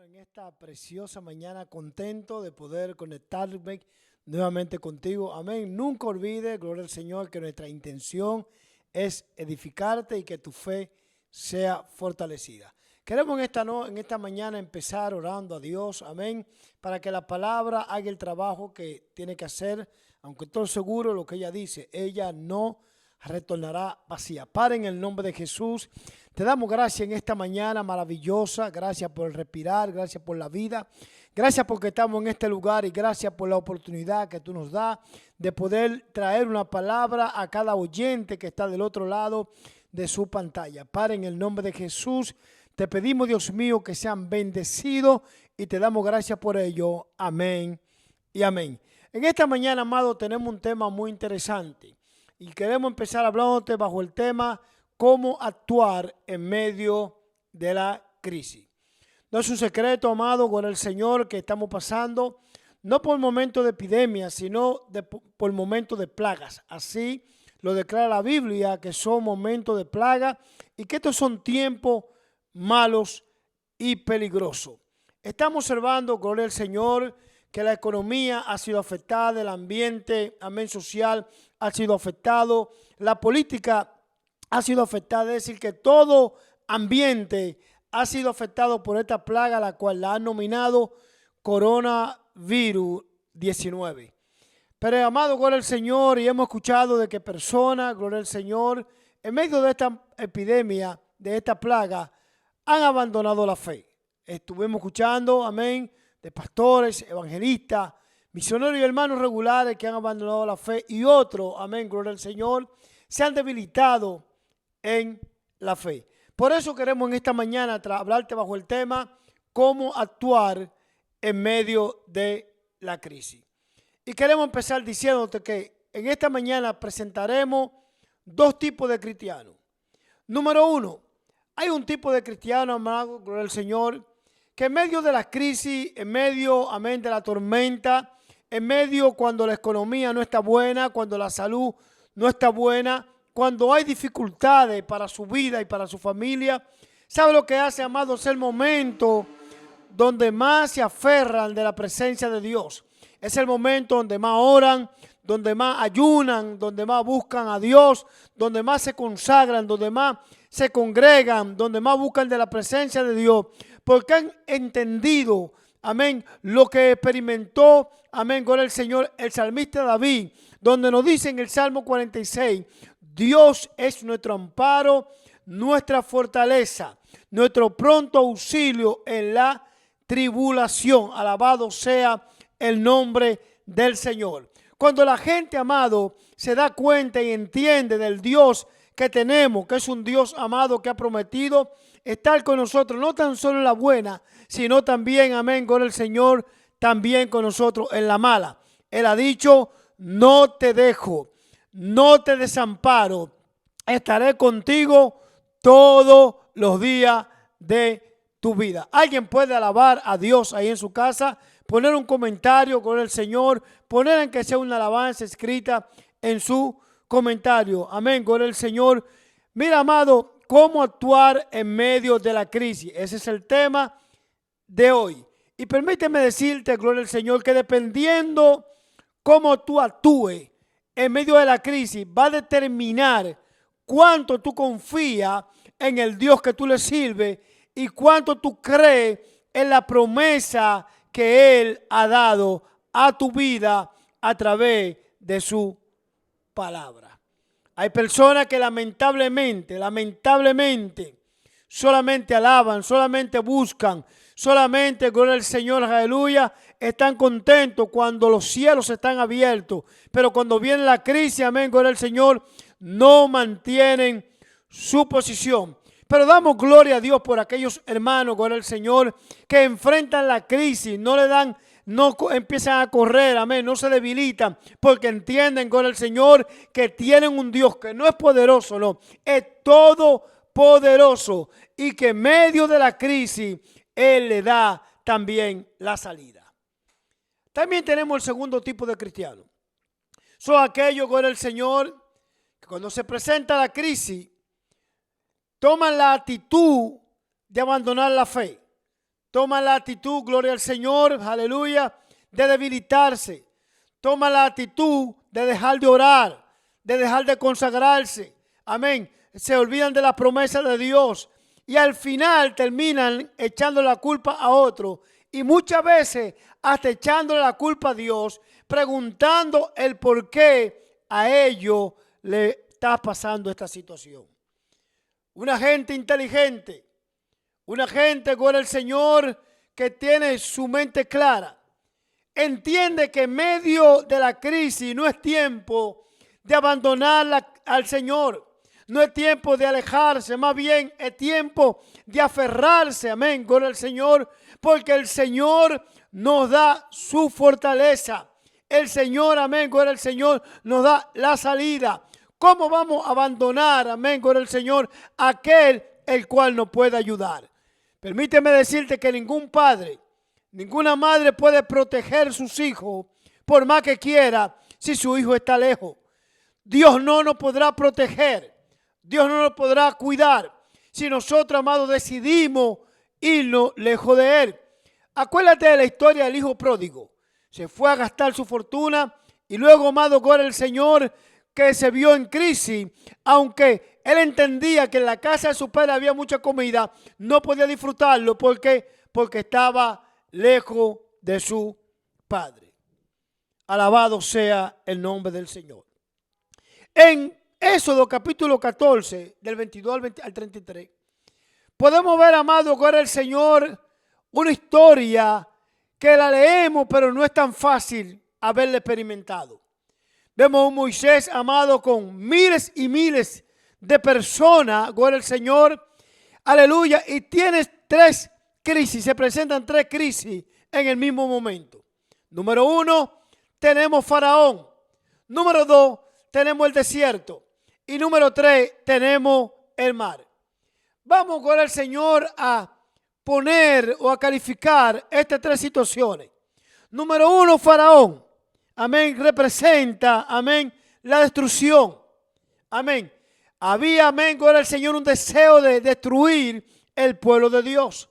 en esta preciosa mañana, contento de poder conectarme nuevamente contigo. Amén. Nunca olvides, gloria al Señor, que nuestra intención es edificarte y que tu fe sea fortalecida. Queremos en esta mañana empezar orando a Dios, amén, para que la palabra haga el trabajo que tiene que hacer, aunque estoy seguro lo que ella dice, ella no retornará vacía. Padre, en el nombre de Jesús, te damos gracias en esta mañana maravillosa, gracias por el respirar, gracias por la vida, gracias porque estamos en este lugar y gracias por la oportunidad que tú nos das de poder traer una palabra a cada oyente que está del otro lado de su pantalla. Padre, en el nombre de Jesús, te pedimos, Dios mío, que sean bendecidos y te damos gracias por ello. Amén y amén. En esta mañana, amado, tenemos un tema muy interesante y queremos empezar hablándote bajo el tema cómo actuar en medio de la crisis. No es un secreto, amado, con el Señor que estamos pasando, no por momentos de epidemia, sino por momentos de plagas. Así lo declara la Biblia, que son momentos de plaga y que estos son tiempos malos y peligrosos. Estamos observando, gloria al Señor, que la economía ha sido afectada, el ambiente, amén, social ha sido afectado, la política ha sido afectada, es decir, que todo ambiente ha sido afectado por esta plaga, la cual la han nominado coronavirus 19. Pero, amado, gloria al Señor, y hemos escuchado de que personas, gloria al Señor, en medio de esta epidemia, de esta plaga, han abandonado la fe. Estuvimos escuchando, amén, de pastores, evangelistas, misioneros y hermanos regulares que han abandonado la fe y otros, amén, gloria al Señor, se han debilitado en la fe. Por eso queremos en esta mañana hablarte bajo el tema cómo actuar en medio de la crisis. Y queremos empezar diciéndote que en esta mañana presentaremos dos tipos de cristianos. Número uno, hay un tipo de cristiano, amado, gloria al Señor, que en medio de la crisis, en medio, amén, de la tormenta, en medio cuando la economía no está buena, cuando la salud no está buena, cuando hay dificultades para su vida y para su familia, ¿sabe lo que hace, amado? Es el momento donde más se aferran de la presencia de Dios. Es el momento donde más oran, donde más ayunan, donde más buscan a Dios, donde más se consagran, donde más se congregan, donde más buscan de la presencia de Dios, porque han entendido, amén, lo que experimentó, amén, con el Señor, el salmista David, donde nos dice en el Salmo 46, Dios es nuestro amparo, nuestra fortaleza, nuestro pronto auxilio en la tribulación. Alabado sea el nombre del Señor. Cuando la gente, amado, se da cuenta y entiende del Dios que tenemos, que es un Dios amado que ha prometido estar con nosotros, no tan solo en la buena, sino también, amén, con el Señor, también con nosotros en la mala. Él ha dicho, no te dejo, no te desamparo, estaré contigo todos los días de tu vida. Alguien puede alabar a Dios ahí en su casa, poner un comentario con el Señor, poner en que sea una alabanza escrita en su comentario. Amén, con el Señor. Mira, amado, cómo actuar en medio de la crisis. Ese es el tema de hoy. Y permíteme decirte, gloria al Señor, que dependiendo cómo tú actúes en medio de la crisis, va a determinar cuánto tú confías en el Dios que tú le sirves y cuánto tú crees en la promesa que Él ha dado a tu vida a través de su palabra. Hay personas que lamentablemente, solamente alaban, solamente buscan, solamente, gloria al Señor, aleluya, están contentos cuando los cielos están abiertos. Pero cuando viene la crisis, amén, gloria al Señor, no mantienen su posición. Pero damos gloria a Dios por aquellos hermanos, gloria al Señor, que enfrentan la crisis, no empiezan a correr, amén, no se debilitan, porque entienden, gloria al Señor, que tienen un Dios que no es poderoso, no, es todopoderoso y que en medio de la crisis Él le da también la salida. También tenemos el segundo tipo de cristianos. Son aquellos, gloria al Señor, que cuando se presenta la crisis, toman la actitud de abandonar la fe. toma la actitud, gloria al Señor, aleluya, de debilitarse. Toma la actitud de dejar de orar, de dejar de consagrarse. Amén. Se olvidan de la promesa de Dios y al final terminan echando la culpa a otro y muchas veces hasta echándole la culpa a Dios, preguntando el por qué a ellos le está pasando esta situación. Una gente inteligente, una gente, gloria al Señor, que tiene su mente clara, entiende que en medio de la crisis no es tiempo de abandonar al Señor. No es tiempo de alejarse, más bien es tiempo de aferrarse, amén, gloria al Señor, porque el Señor nos da su fortaleza. El Señor, amén, gloria al Señor, nos da la salida. ¿Cómo vamos a abandonar, amén, gloria al Señor, aquel el cual nos puede ayudar? Permíteme decirte que ningún padre, ninguna madre puede proteger a sus hijos por más que quiera si su hijo está lejos. Dios no nos podrá proteger. Dios no nos podrá cuidar si nosotros, amados, decidimos irnos lejos de Él. Acuérdate de la historia del hijo pródigo. Se fue a gastar su fortuna y luego, amado, gloria al Señor, que se vio en crisis. Aunque él entendía que en la casa de su padre había mucha comida, no podía disfrutarlo porque estaba lejos de su padre. Alabado sea el nombre del Señor. En Éxodo capítulo 14, del 22 al 33, podemos ver, amado, gloria al Señor, una historia que la leemos, pero no es tan fácil haberla experimentado. Vemos a un Moisés, amado, con miles y miles de personas, gloria al Señor, aleluya, y tienes tres crisis, se presentan tres crisis en el mismo momento. Número uno, tenemos Faraón. Número dos, tenemos el desierto. Y número tres, tenemos el mar. Vamos, gloria al Señor, a poner o a calificar estas tres situaciones. Número uno, Faraón. Amén, representa, amén, la destrucción. Amén. Había, amén, gloria al Señor, un deseo de destruir el pueblo de Dios.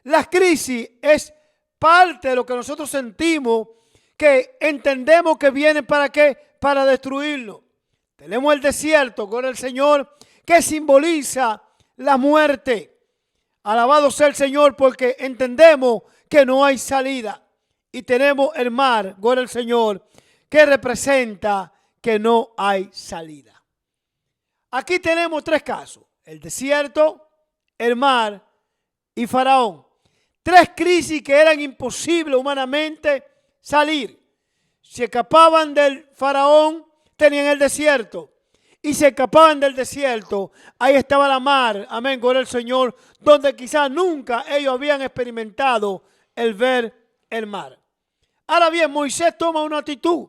La crisis es parte de lo que nosotros sentimos, que entendemos que viene para qué, para destruirlo. Tenemos el desierto, gloria al Señor, que simboliza la muerte. Alabado sea el Señor, porque entendemos que no hay salida. Y tenemos el mar, gloria al Señor, que representa que no hay salida. Aquí tenemos tres casos: el desierto, el mar y Faraón. Tres crisis que eran imposibles humanamente salir. Si escapaban del Faraón, tenían el desierto. Y se escapaban del desierto, ahí estaba la mar, amén, gloria al Señor, donde quizás nunca ellos habían experimentado el ver el mar. Ahora bien, Moisés toma una actitud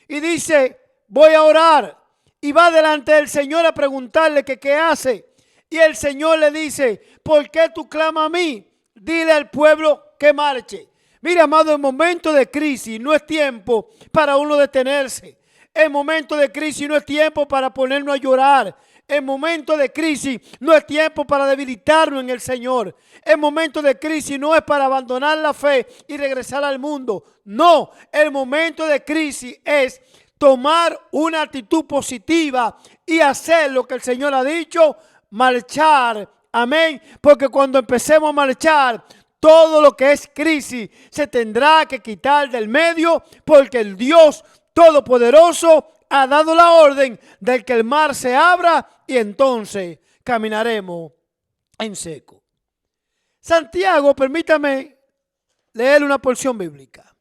y dice: voy a orar. Y va delante del Señor a preguntarle que qué hace. Y el Señor le dice: ¿por qué tú clamas a mí? Dile al pueblo que marche. Mira, amado, en momentos de crisis no es tiempo para uno detenerse. En momentos de crisis no es tiempo para ponernos a llorar. En momentos de crisis no es tiempo para debilitarnos en el Señor. En momentos de crisis no es para abandonar la fe y regresar al mundo. No, el momento de crisis es tomar una actitud positiva y hacer lo que el Señor ha dicho, marchar. Amén. Porque cuando empecemos a marchar, todo lo que es crisis se tendrá que quitar del medio, porque el Dios Todopoderoso ha dado la orden de que el mar se abra y entonces caminaremos en seco. Santiago, permítame leer una porción bíblica.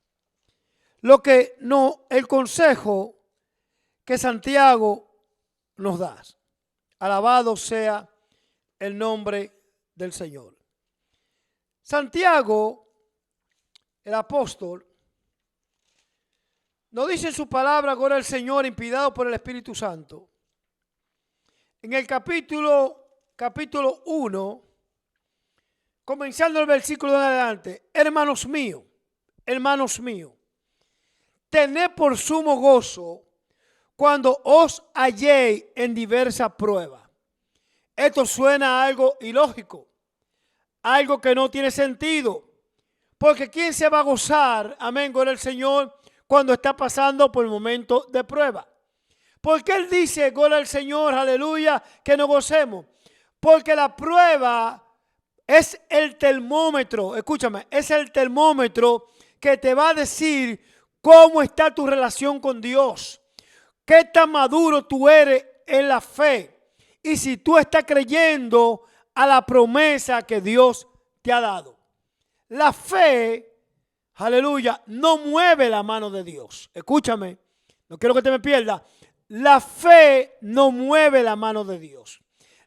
El consejo que Santiago nos da. Alabado sea el nombre del Señor. Santiago, el apóstol, nos dice en su palabra, gloria al Señor, inspirado por el Espíritu Santo. En el capítulo 1, comenzando el versículo de adelante: hermanos míos, tened por sumo gozo cuando os halléis en diversas pruebas. Esto suena a algo ilógico, algo que no tiene sentido. Porque ¿quién se va a gozar, amén, gloria al Señor, cuando está pasando por momentos de prueba? Porque Él dice, gloria al Señor, aleluya, que nos gocemos. Porque la prueba es el termómetro, escúchame, es el termómetro que te va a decir cómo está tu relación con Dios. Qué tan maduro tú eres en la fe. Y si tú estás creyendo a la promesa que Dios te ha dado. La fe, aleluya, no mueve la mano de Dios. Escúchame, no quiero que te me pierdas. La fe no mueve la mano de Dios.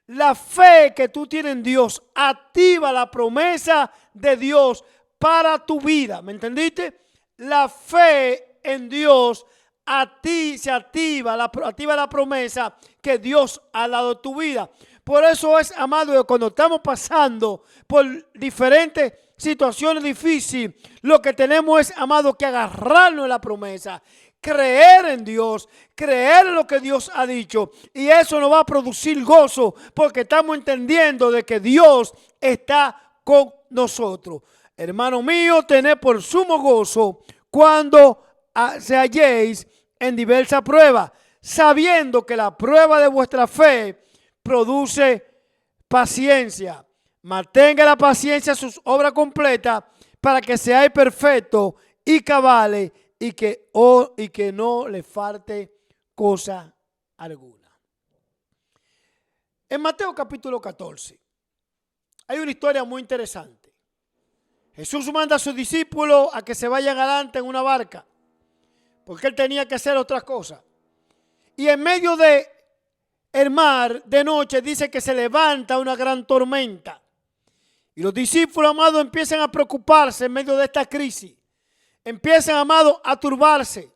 La fe que tú tienes en Dios activa la promesa de Dios para tu vida. ¿Me entendiste? La fe en Dios a ti se activa la promesa que Dios ha dado a tu vida. Por eso es, amado, cuando estamos pasando por diferentes situaciones difíciles, lo que tenemos es, amado, que agarrarnos de la promesa, creer en Dios, creer en lo que Dios ha dicho. Y eso nos va a producir gozo porque estamos entendiendo de que Dios está con nosotros. Hermano mío, tened por sumo gozo cuando se halléis en diversas pruebas, sabiendo que la prueba de vuestra fe produce paciencia. Mantenga la paciencia sus obras completas para que seáis perfectos y cabales y que no le falte cosa alguna. En Mateo capítulo 14 hay una historia muy interesante. Jesús manda a sus discípulos a que se vayan adelante en una barca, porque él tenía que hacer otras cosas. Y en medio del mar, de noche, dice que se levanta una gran tormenta. Y los discípulos, amados, empiezan a preocuparse en medio de esta crisis. Empiezan, amados, a turbarse.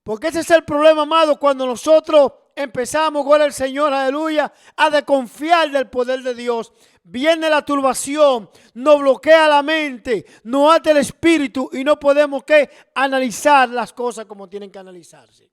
Porque ese es el problema, amados, cuando nosotros empezamos, gloria al Señor, aleluya, a desconfiar del poder de Dios. Viene la turbación, nos bloquea la mente, nos ata el espíritu y no podemos analizar las cosas como tienen que analizarse.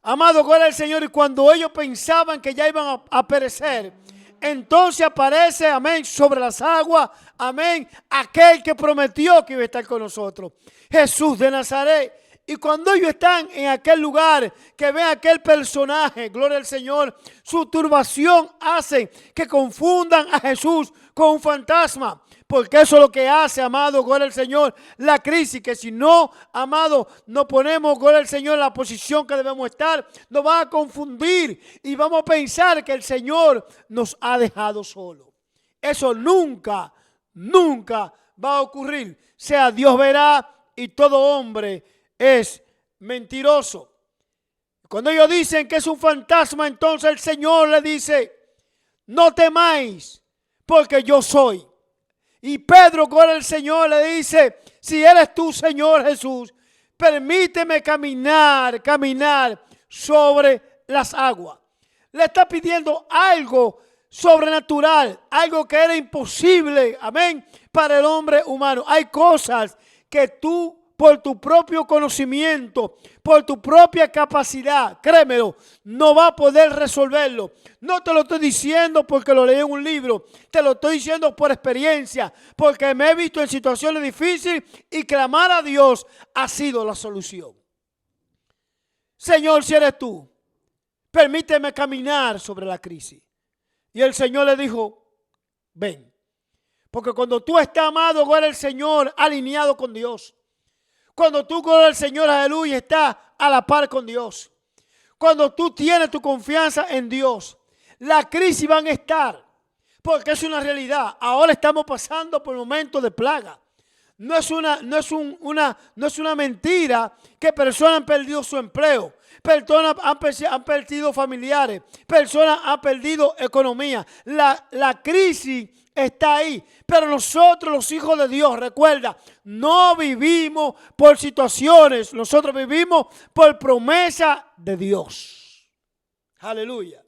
Amado, gloria al Señor, y cuando ellos pensaban que ya iban a perecer, entonces aparece, amén, sobre las aguas, amén, aquel que prometió que iba a estar con nosotros, Jesús de Nazaret. Y cuando ellos están en aquel lugar, que ven a aquel personaje, gloria al Señor, su turbación hace que confundan a Jesús con un fantasma. Porque eso es lo que hace, amado, gloria al Señor, la crisis. Que si no, amado, nos ponemos, gloria al Señor, en la posición que debemos estar, nos va a confundir y vamos a pensar que el Señor nos ha dejado solos. Eso nunca, nunca va a ocurrir. Sea Dios verá y todo hombre es mentiroso. Cuando ellos dicen que es un fantasma, entonces el Señor le dice, no temáis, porque yo soy. Y Pedro, gloria al Señor, le dice, si eres tú, Señor Jesús, permíteme caminar sobre las aguas. Le está pidiendo algo sobrenatural, algo que era imposible, amén, para el hombre humano. Hay cosas que tú, por tu propio conocimiento, por tu propia capacidad, créemelo, no va a poder resolverlo. No te lo estoy diciendo porque lo leí en un libro, te lo estoy diciendo por experiencia, porque me he visto en situaciones difíciles y clamar a Dios ha sido la solución. Señor, si eres tú, permíteme caminar sobre la crisis. Y el Señor le dijo, ven. Porque cuando tú estás, amado, gloria al Señor, alineado con Dios, cuando tú, gloria al Señor, aleluya, estás a la par con Dios, cuando tú tienes tu confianza en Dios, la crisis van a estar, porque es una realidad. Ahora estamos pasando por momentos de plaga. No es una mentira que personas han perdido su empleo, personas han perdido familiares, personas han perdido economía. La crisis está ahí, pero nosotros los hijos de Dios, recuerda, no vivimos por situaciones, nosotros vivimos por promesa de Dios. Aleluya.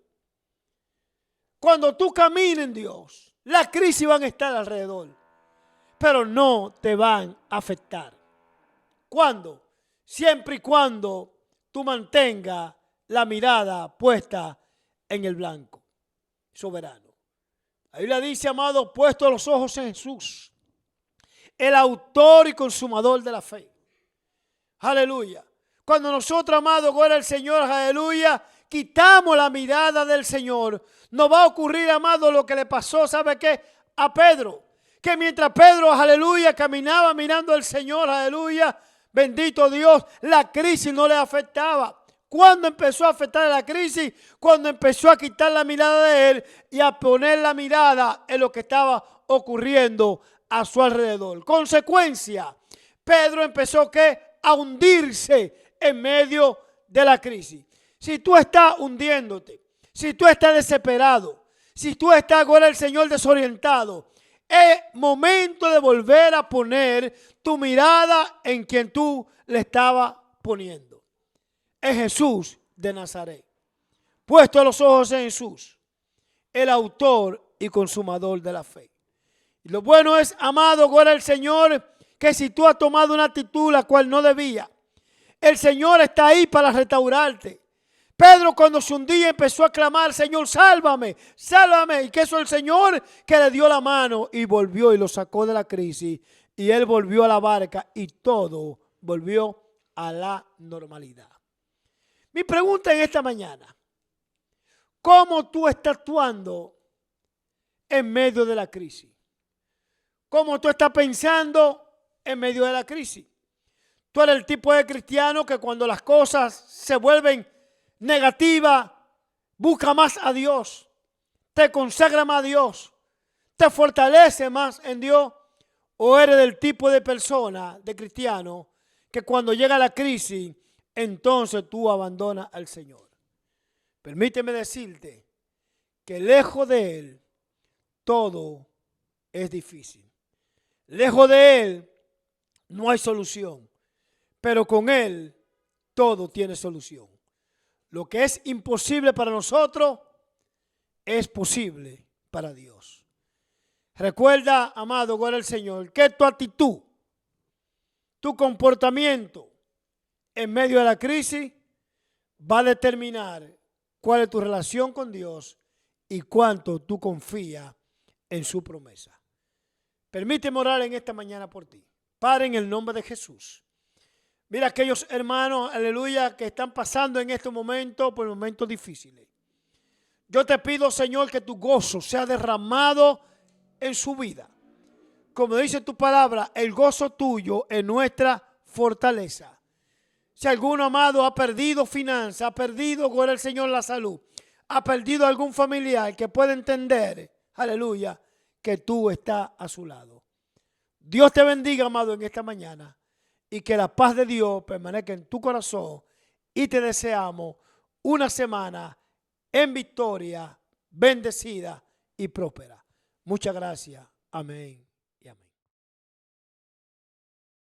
Cuando tú camines en Dios, las crisis van a estar alrededor, pero no te van a afectar. ¿Cuándo? Siempre y cuando tú mantengas la mirada puesta en el blanco, soberano. La Biblia dice, amado, puesto los ojos en Jesús, el autor y consumador de la fe. Aleluya. Cuando nosotros, amado, gloria al Señor, aleluya, quitamos la mirada del Señor, nos va a ocurrir, amado, lo que le pasó, ¿sabe qué? A Pedro. Que mientras Pedro, aleluya, caminaba mirando al Señor, aleluya, bendito Dios, la crisis no le afectaba. ¿Cuándo empezó a afectar la crisis? Cuando empezó a quitar la mirada de él y a poner la mirada en lo que estaba ocurriendo a su alrededor. Consecuencia, Pedro empezó ¿qué? A hundirse en medio de la crisis. Si tú estás hundiéndote, si tú estás desesperado, si tú estás, gloria al Señor, desorientado, es momento de volver a poner tu mirada en quien tú le estabas poniendo. Es Jesús de Nazaret. Puesto los ojos en Jesús, el autor y consumador de la fe. Y lo bueno es, amado, gloria al Señor, que si tú has tomado una actitud la cual no debía, el Señor está ahí para restaurarte. Pedro cuando se hundía empezó a clamar, Señor, sálvame, sálvame. Y que eso el Señor que le dio la mano y volvió y lo sacó de la crisis. Y él volvió a la barca y todo volvió a la normalidad. Mi pregunta en esta mañana, ¿cómo tú estás actuando en medio de la crisis? ¿Cómo tú estás pensando en medio de la crisis? Tú eres el tipo de cristiano que cuando las cosas se vuelven negativas, busca más a Dios, te consagra más a Dios, te fortalece más en Dios. ¿O eres del tipo de persona, de cristiano, que cuando llega la crisis, entonces tú abandonas al Señor? Permíteme decirte que lejos de Él, todo es difícil. Lejos de Él, no hay solución. Pero con Él, todo tiene solución. Lo que es imposible para nosotros, es posible para Dios. Recuerda, amado, gloria al Señor, que tu actitud, tu comportamiento en medio de la crisis va a determinar cuál es tu relación con Dios y cuánto tú confías en su promesa. Permíteme orar en esta mañana por ti. Padre, en el nombre de Jesús. Mira aquellos hermanos, aleluya, que están pasando en este momento por momentos difíciles. Yo te pido, Señor, que tu gozo sea derramado en su vida. Como dice tu palabra, el gozo tuyo es nuestra fortaleza. Si alguno, amado, ha perdido finanzas, ha perdido, gloria al Señor, la salud, ha perdido algún familiar que pueda entender, aleluya, que tú estás a su lado. Dios te bendiga, amado, en esta mañana y que la paz de Dios permanezca en tu corazón y te deseamos una semana en victoria, bendecida y próspera. Muchas gracias. Amén.